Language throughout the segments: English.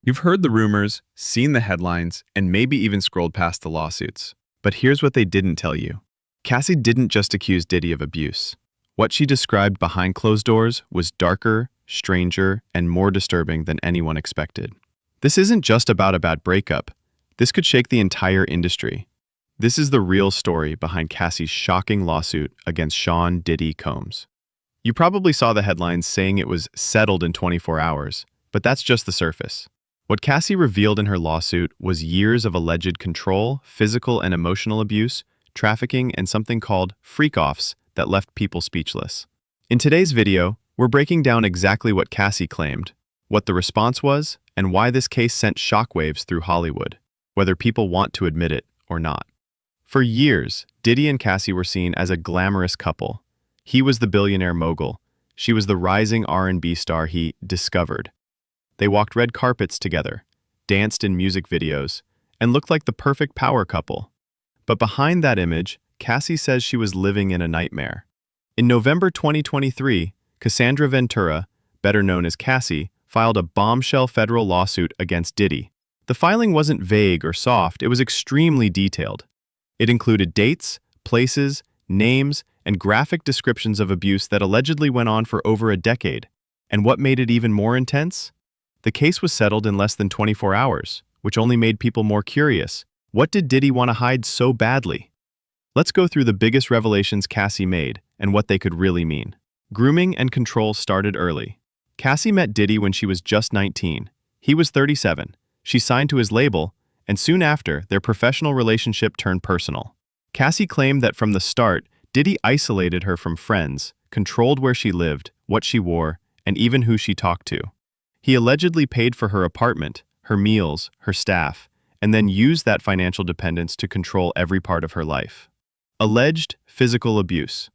You've heard the rumors, seen the headlines, and maybe even scrolled past the lawsuits. But here's what they didn't tell you. Cassie didn't just accuse Diddy of abuse. What she described behind closed doors was darker, stranger, and more disturbing than anyone expected. This isn't just about a bad breakup. This could shake the entire industry. This is the real story behind Cassie's shocking lawsuit against Sean Diddy Combs. You probably saw the headlines saying it was settled in 24 hours, but that's just the surface. What Cassie revealed in her lawsuit was years of alleged control, physical and emotional abuse, trafficking, and something called freak-offs that left people speechless. In today's video, we're breaking down exactly what Cassie claimed, what the response was, and why this case sent shockwaves through Hollywood, whether people want to admit it or not. For years, Diddy and Cassie were seen as a glamorous couple. He was the billionaire mogul. She was the rising R&B star he discovered. They walked red carpets together, danced in music videos, and looked like the perfect power couple. But behind that image, Cassie says she was living in a nightmare. In November 2023, Cassie Ventura, better known as Cassie, filed a bombshell federal lawsuit against Diddy. The filing wasn't vague or soft, it was extremely detailed. It included dates, places, names, and graphic descriptions of abuse that allegedly went on for over a decade. And what made it even more intense? The case was settled in less than 24 hours, which only made people more curious. What did Diddy want to hide so badly? Let's go through the biggest revelations Cassie made and what they could really mean. Grooming and control started early. Cassie met Diddy when she was just 19. He was 37. She signed to his label, and soon after, their professional relationship turned personal. Cassie claimed that from the start, Diddy isolated her from friends, controlled where she lived, what she wore, and even who she talked to. He allegedly paid for her apartment, her meals, her staff, and then used that financial dependence to control every part of her life. Alleged physical abuse.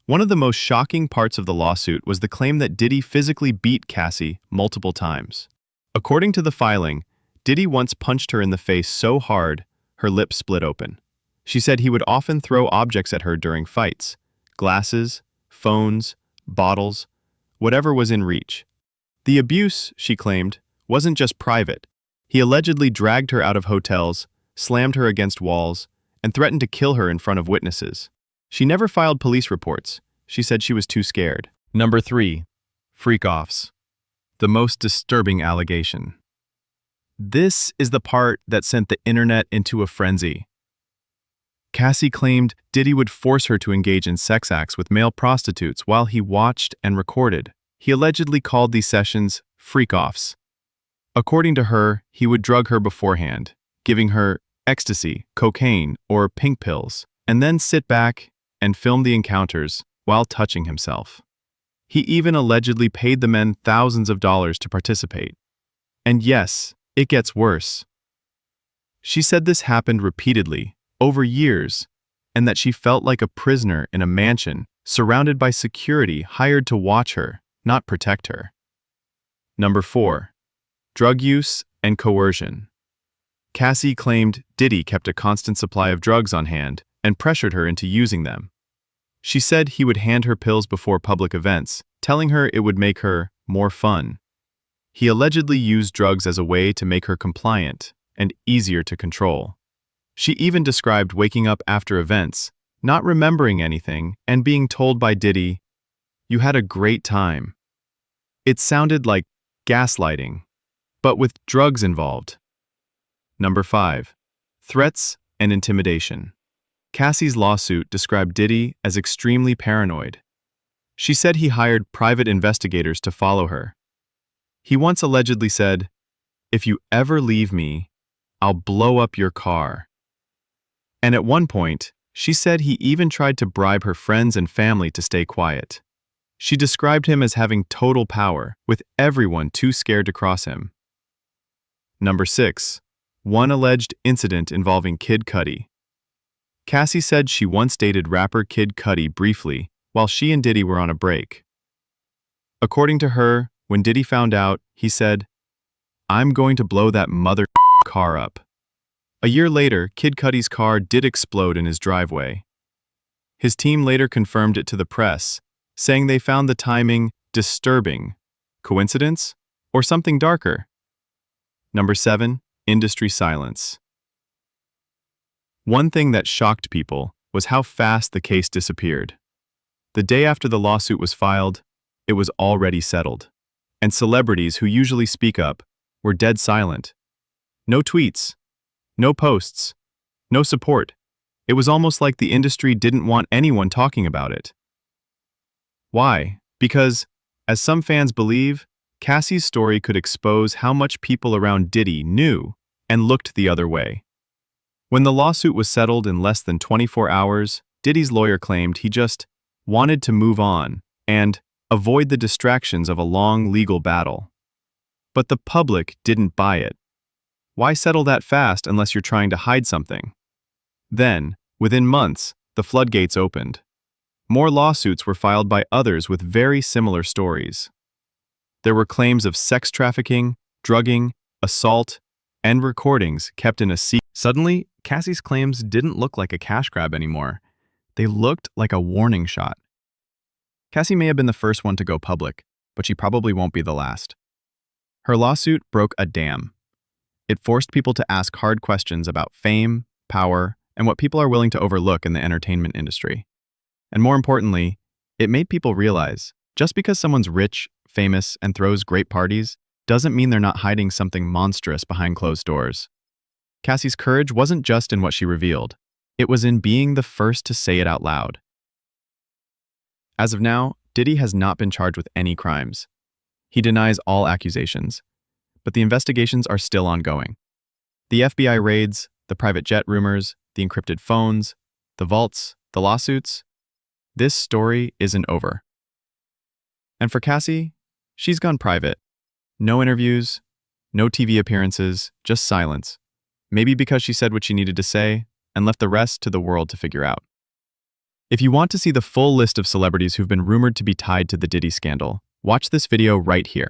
One of the most shocking parts of the lawsuit was the claim that Diddy physically beat Cassie multiple times. According to the filing, Diddy once punched her in the face so hard, her lips split open. She said he would often throw objects at her during fights: glasses, phones, bottles, whatever was in reach. The abuse, she claimed, wasn't just private. He allegedly dragged her out of hotels, slammed her against walls, and threatened to kill her in front of witnesses. She never filed police reports. She said she was too scared. Number 3. Freak-offs. The most disturbing allegation. This is the part that sent the internet into a frenzy. Cassie claimed Diddy would force her to engage in sex acts with male prostitutes while he watched and recorded. He allegedly called these sessions freak-offs. According to her, he would drug her beforehand, giving her ecstasy, cocaine, or pink pills, and then sit back and film the encounters while touching himself. He even allegedly paid the men thousands of dollars to participate. And yes, it gets worse. She said this happened repeatedly, over years, and that she felt like a prisoner in a mansion, surrounded by security hired to watch her, not protect her. Number 4. Drug use and coercion. Cassie claimed Diddy kept a constant supply of drugs on hand and pressured her into using them. She said he would hand her pills before public events, telling her it would make her more fun. He allegedly used drugs as a way to make her compliant and easier to control. She even described waking up after events, not remembering anything, and being told by Diddy, "You had a great time." It sounded like gaslighting, but with drugs involved. Number 5. Threats and intimidation. Cassie's lawsuit described Diddy as extremely paranoid. She said he hired private investigators to follow her. He once allegedly said, "If you ever leave me, I'll blow up your car." And at one point, she said he even tried to bribe her friends and family to stay quiet. She described him as having total power, with everyone too scared to cross him. Number 6. One alleged incident involving Kid Cudi. Cassie said she once dated rapper Kid Cudi briefly while she and Diddy were on a break. According to her, when Diddy found out, he said, "I'm going to blow that mother car up." A year later, Kid Cudi's car did explode in his driveway. His team later confirmed it to the press, saying they found the timing disturbing. Coincidence? Or something darker? Number 7. Industry silence. One thing that shocked people was how fast the case disappeared. The day after the lawsuit was filed, it was already settled. And celebrities who usually speak up were dead silent. No tweets, no posts, no support. It was almost like the industry didn't want anyone talking about it. Why? Because, as some fans believe, Cassie's story could expose how much people around Diddy knew and looked the other way. When the lawsuit was settled in less than 24 hours, Diddy's lawyer claimed he just wanted to move on and avoid the distractions of a long legal battle. But the public didn't buy it. Why settle that fast unless you're trying to hide something? Then, within months, the floodgates opened. More lawsuits were filed by others with very similar stories. There were claims of sex trafficking, drugging, assault, and recordings kept in a secret. Suddenly, Cassie's claims didn't look like a cash grab anymore. They looked like a warning shot. Cassie may have been the first one to go public, but she probably won't be the last. Her lawsuit broke a dam. It forced people to ask hard questions about fame, power, and what people are willing to overlook in the entertainment industry. And more importantly, it made people realize, just because someone's rich, famous, and throws great parties, doesn't mean they're not hiding something monstrous behind closed doors. Cassie's courage wasn't just in what she revealed. It was in being the first to say it out loud. As of now, Diddy has not been charged with any crimes. He denies all accusations, but the investigations are still ongoing. The FBI raids, the private jet rumors, the encrypted phones, the vaults, the lawsuits. This story isn't over. And for Cassie, she's gone private. No interviews, no TV appearances, just silence. Maybe because she said what she needed to say and left the rest to the world to figure out. If you want to see the full list of celebrities who've been rumored to be tied to the Diddy scandal, watch this video right here.